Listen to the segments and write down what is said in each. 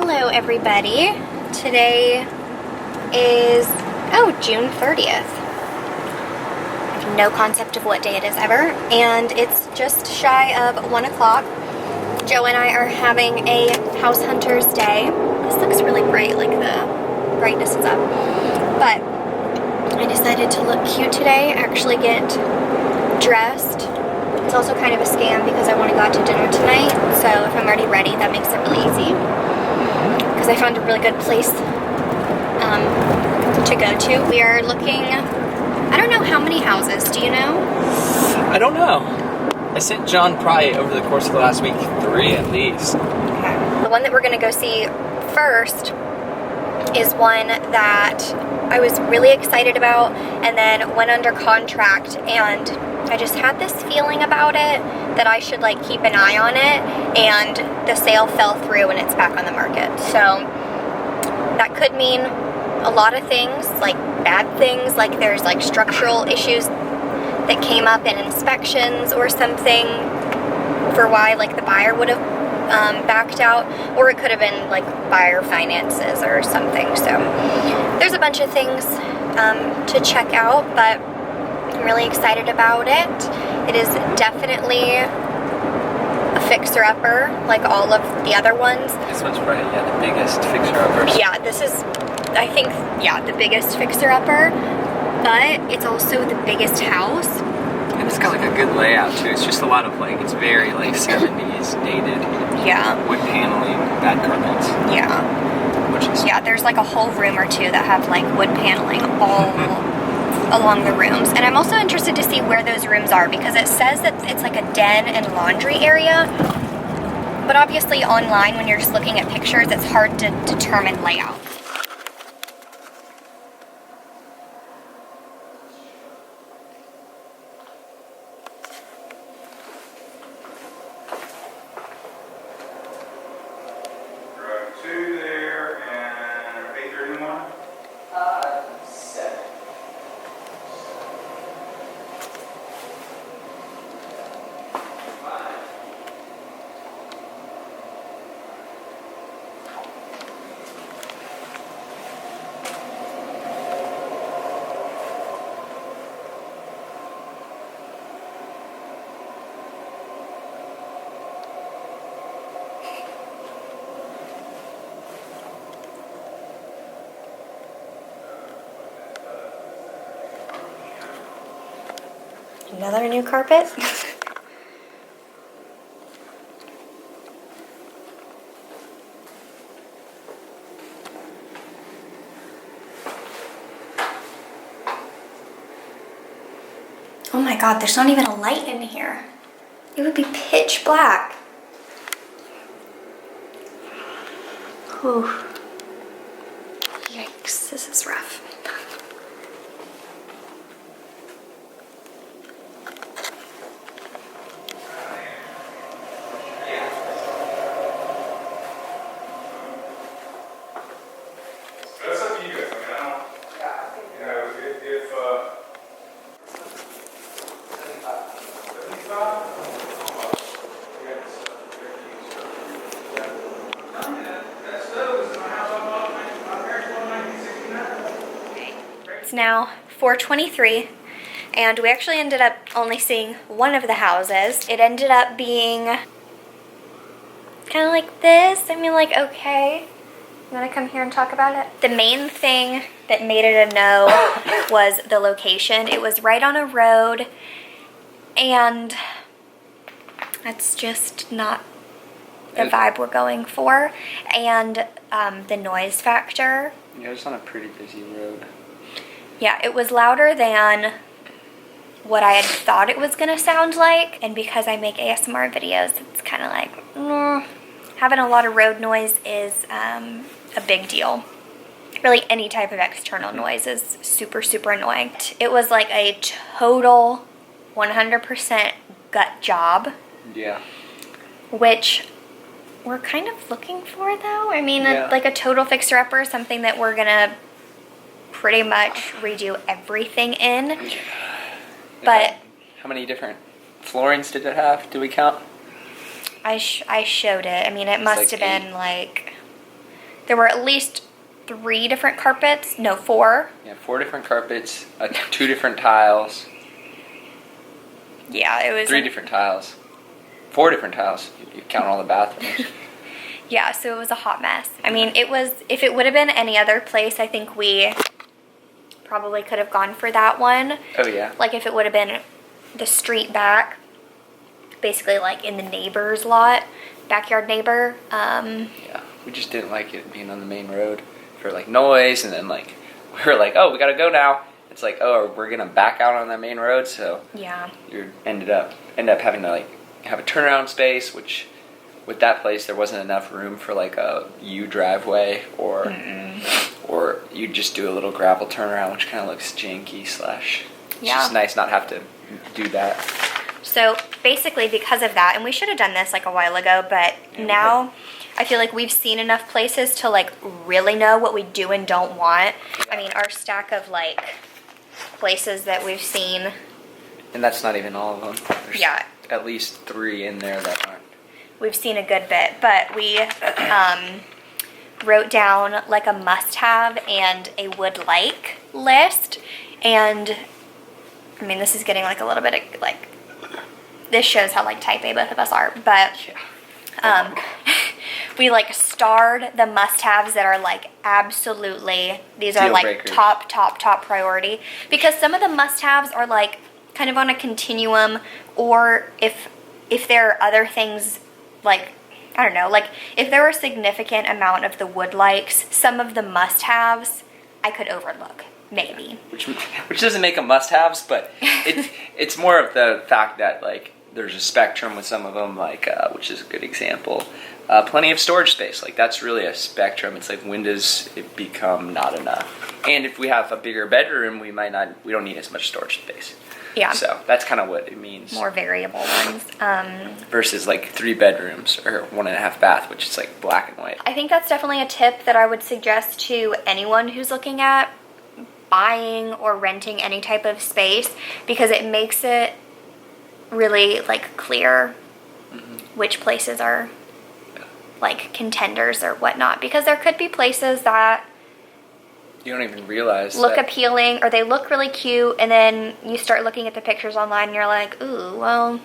Hello everybody. Today is, June 30th. I have no concept of what day it is ever, and it's just shy of 1 o'clock. Joe and I are having a house hunters day. This looks really bright, like the brightness is up. But I decided to look cute today, actually get dressed. It's also kind of a scam because I want to go out to dinner tonight, so if I'm already ready, that makes it really easy. Because I found a really good place to go to. We are looking, I don't know how many houses, do you know? I don't know. I sent John probably over the course of the last week 3 at least. Okay. The one that we're going to go see first is one that I was really excited about and then went under contract, and I just had this feeling about it that I should like keep an eye on it, and the sale fell through and it's back on the market. So that could mean a lot of things, like bad things, like there's like structural issues that came up in inspections or something for why like the buyer would have backed out, or it could have been like buyer finances or something. So there's a bunch of things to check out, but I'm really excited about it. It is definitely a fixer-upper like all of the other ones. This one's probably the biggest fixer-upper. Yeah, this is, I think, the biggest fixer-upper, but it's also the biggest house. And it's got like a good layout too. It's just a lot of like, it's very like 70s dated. Yeah. Wood paneling, bad carpets. Yeah. Which is... Yeah, there's like a whole room or two that have like wood paneling all along the rooms. And I'm also interested to see where those rooms are, because it says that it's like a den and laundry area. But obviously online, when you're just looking at pictures, it's hard to determine layout. Another new carpet. Oh my God, there's not even a light in here. It would be pitch black. Whew. Yikes, this is rough. It's now 4:23, and we actually ended up only seeing one of the houses. It ended up being kind of like this. I mean, like, okay, I'm gonna come here and talk about it. The main thing that made it a no was the location. It was right on a road, and that's just not the vibe we're going for. And the noise factor. Yeah, it's on a pretty busy road. Yeah, it was louder than what I had thought it was gonna sound like, and because I make ASMR videos, it's kind of like, having a lot of road noise is a big deal. Really, any type of external noise is super, super annoying. It was like a total 100% gut job. Yeah. Which we're kind of looking for, though. I mean, yeah. Like a total fixer-upper, something that we're gonna pretty much redo everything in. But how many different floorings did it have? Do we count? I showed it. I mean, it must have been like There were at least 3 different carpets. No, 4. Yeah, 4 different carpets, 2 different tiles. Yeah, it was 3 different tiles. 4 different tiles. You count all the bathrooms. Yeah, so it was a hot mess. I mean, it was, if it would have been any other place, I think we probably could have gone for that one. Oh, yeah. Like if it would have been the street back, basically like in the neighbor's lot, backyard neighbor. Yeah, we just didn't like it being on the main road for like noise, and then like we were like, oh, we gotta go now. It's like, oh, we're gonna back out on that main road, so yeah, you end up having to like have a turnaround space, which with that place there wasn't enough room for like a U driveway, or you just do a little gravel turnaround, which kind of looks janky slash. It's just nice not have to do that. So basically because of that, and we should have done this like a while ago, but now I feel like we've seen enough places to like really know what we do and don't want. I mean, our stack of like places that we've seen. And that's not even all of them. There's Yeah. at least 3 in there that aren't. We've seen a good bit, but we wrote down like a must-have and a would-like list. And I mean, this is getting like a little bit of like, this shows how like type A both of us are, but we like starred the must-haves that are like absolutely, these are Deal like breakers. top priority, because some of the must-haves are like kind of on a continuum, or if there are other things like, I don't know, like if there were a significant amount of the would likes, some of the must-haves I could overlook, maybe. Which doesn't make them must-haves, but it's more of the fact that like there's a spectrum with some of them, like which is a good example. Plenty of storage space, like that's really a spectrum. It's like, when does it become not enough? And if we have a bigger bedroom, we don't need as much storage space. Yeah. So that's kind of what it means. More variable ones. Versus like 3 bedrooms or 1.5 bath, which is like black and white. I think that's definitely a tip that I would suggest to anyone who's looking at buying or renting any type of space, because it makes it really like clear which places are like contenders or whatnot, because there could be places that You don't even realize look that. appealing, or they look really cute, and then you start looking at the pictures online and you're like, ooh, well,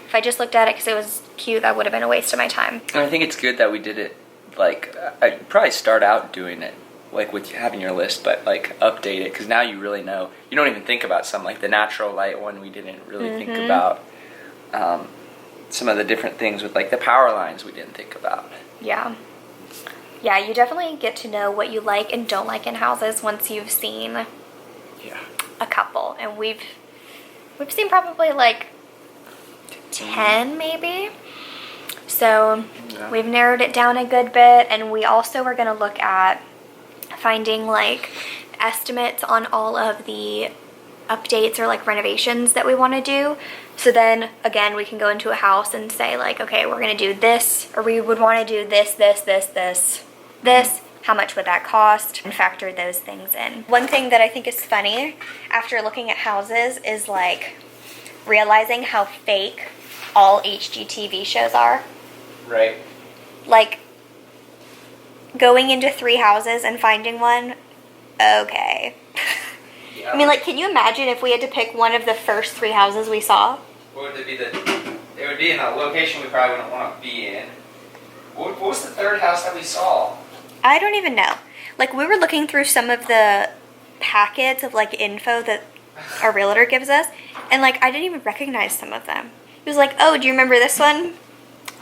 if I just looked at it because it was cute, that would have been a waste of my time. And I think it's good that we did it, like, I'd probably start out doing it, like with having your list, but like update it, because now you really know. You don't even think about some, like the natural light one, we didn't really think about. Some of the different things with like the power lines we didn't think about. Yeah. Yeah, you definitely get to know what you like and don't like in houses once you've seen a couple. And we've seen probably like 10 maybe. So we've narrowed it down a good bit, and we also are going to look at finding like estimates on all of the updates or like renovations that we want to do. So then again, we can go into a house and say like, okay, we're going to do this, or we would want to do this, how much would that cost, and factor those things in. One thing that I think is funny after looking at houses is like realizing how fake all HGTV shows are. Right. Like going into 3 houses and finding one, okay. Yeah. I mean, like, can you imagine if we had to pick one of the first 3 houses we saw? What would it be? It would be in a location we probably wouldn't want to be in. What was the 3rd house that we saw? I don't even know. Like, we were looking through some of the packets of, like, info that our realtor gives us, and, like, I didn't even recognize some of them. He was like, oh, do you remember this one?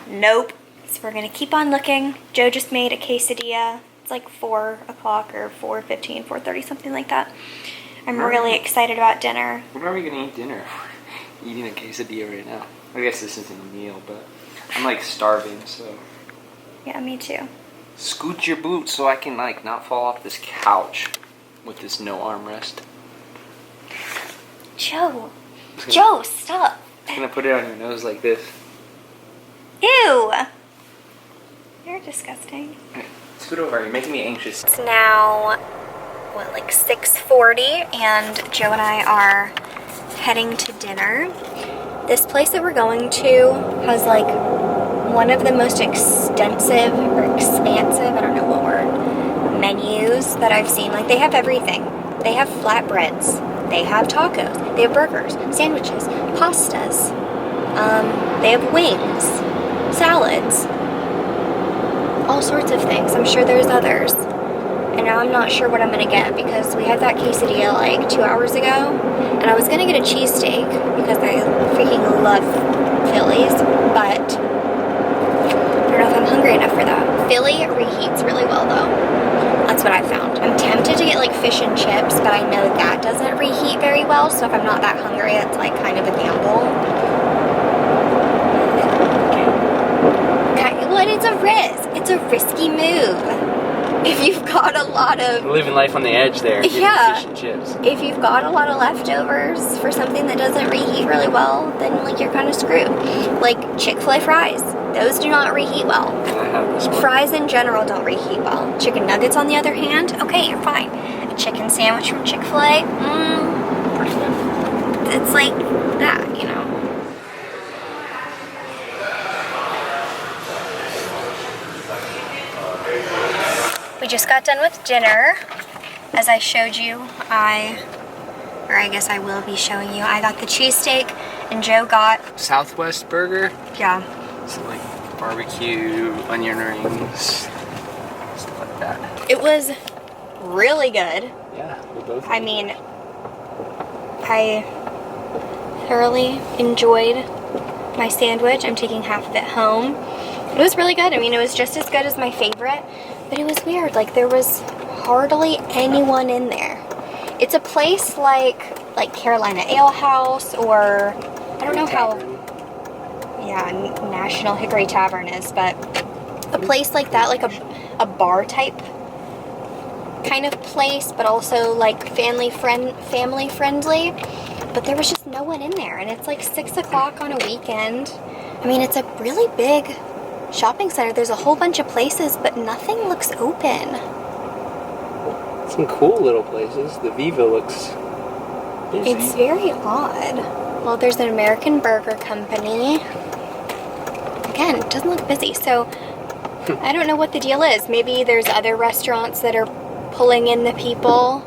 Nope. So we're going to keep on looking. Joe just made a quesadilla. It's like 4 o'clock or 4:15, 4:30, something like that. I'm really excited about dinner. When are we going to eat dinner? Eating a quesadilla right now. I guess this isn't a meal, but I'm like starving, so. Yeah, me too. Scoot your boots so I can like not fall off this couch with this no armrest. Joe, stop. I'm gonna put it on your nose like this. Ew. You're disgusting. Scoot over, you're making me anxious. It's now, what, like 6:40, and Joe and I are heading to dinner. This place that we're going to has like one of the most extensive or expansive, I don't know what word, that I've seen. Like, they have everything. They have flatbreads. They have tacos. They have burgers, sandwiches, pastas. They have wings, salads, all sorts of things. I'm sure there's others. And now I'm not sure what I'm going to get because we had that quesadilla like 2 hours ago. And I was going to get a cheesesteak because I freaking love Phillies. But I don't know if I'm hungry enough for that. Philly reheats really well though. That's what I found. I'm tempted to get like fish and chips, but I know that doesn't reheat very well. So if I'm not that hungry, it's like kind of a gamble. Well, it's a risk. It's a risky move. If you've got a lot of... Living life on the edge there. Yeah. Fish and chips. If you've got a lot of leftovers for something that doesn't reheat really well, then like you're kind of screwed. Like Chick-fil-A fries. Those do not reheat well. I have this one. Fries in general don't reheat well. Chicken nuggets, on the other hand, okay, you're fine. A chicken sandwich from Chick-fil-A, it's like that, you know. We just got done with dinner. As I showed you, or I guess I will be showing you, I got the cheesesteak and Joe got... Southwest burger. Yeah. So like barbecue, onion rings, stuff like that. It was really good. Yeah, we both. I mean, I thoroughly enjoyed my sandwich. I'm taking half of it home. It was really good. I mean, it was just as good as my favorite, but it was weird. Like, there was hardly anyone in there. It's a place like Carolina Ale House, or I don't know how, yeah, National Hickory Tavern is, but a place like that, like a bar type kind of place, but also like family friendly. But there was just no one in there, and it's like 6 o'clock on a weekend. I mean, it's a really big shopping center. There's a whole bunch of places, but nothing looks open. Some cool little places. The Viva looks busy. It's very odd. Well, there's an American Burger Company. Again, it doesn't look busy, so I don't know what the deal is. Maybe there's other restaurants that are pulling in the people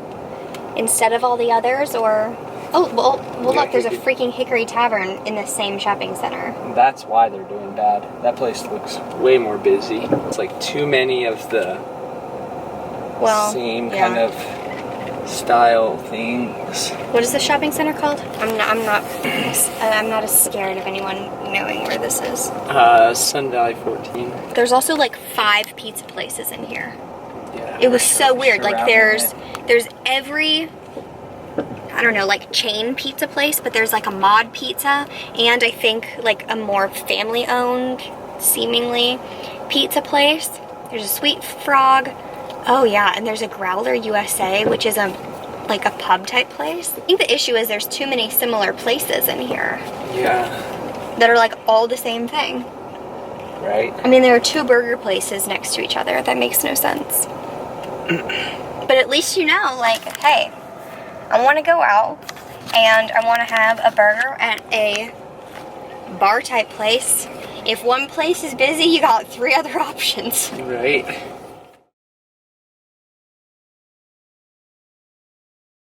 instead of all the others, or... Oh, well look, there's a freaking Hickory Tavern in the same shopping center. That's why they're doing bad. That place looks way more busy. It's like too many of the same kind of style things. What is the shopping center called? I'm not as scared of anyone knowing where this is. Sun Valley 14. There's also like 5 pizza places in here. Yeah. It was so weird. Like there's every, I don't know, like chain pizza place, but there's like a mod pizza, and I think like a more family owned, seemingly, pizza place. There's a Sweet Frog. Oh yeah, and there's a Growler USA, which is a pub type place. I think the issue is there's too many similar places in here. Yeah. That are like all the same thing. Right. I mean, there are 2 burger places next to each other. That makes no sense. But at least you know, like, hey, I want to go out and I want to have a burger at a bar type place. If one place is busy, you got 3 other options. Right.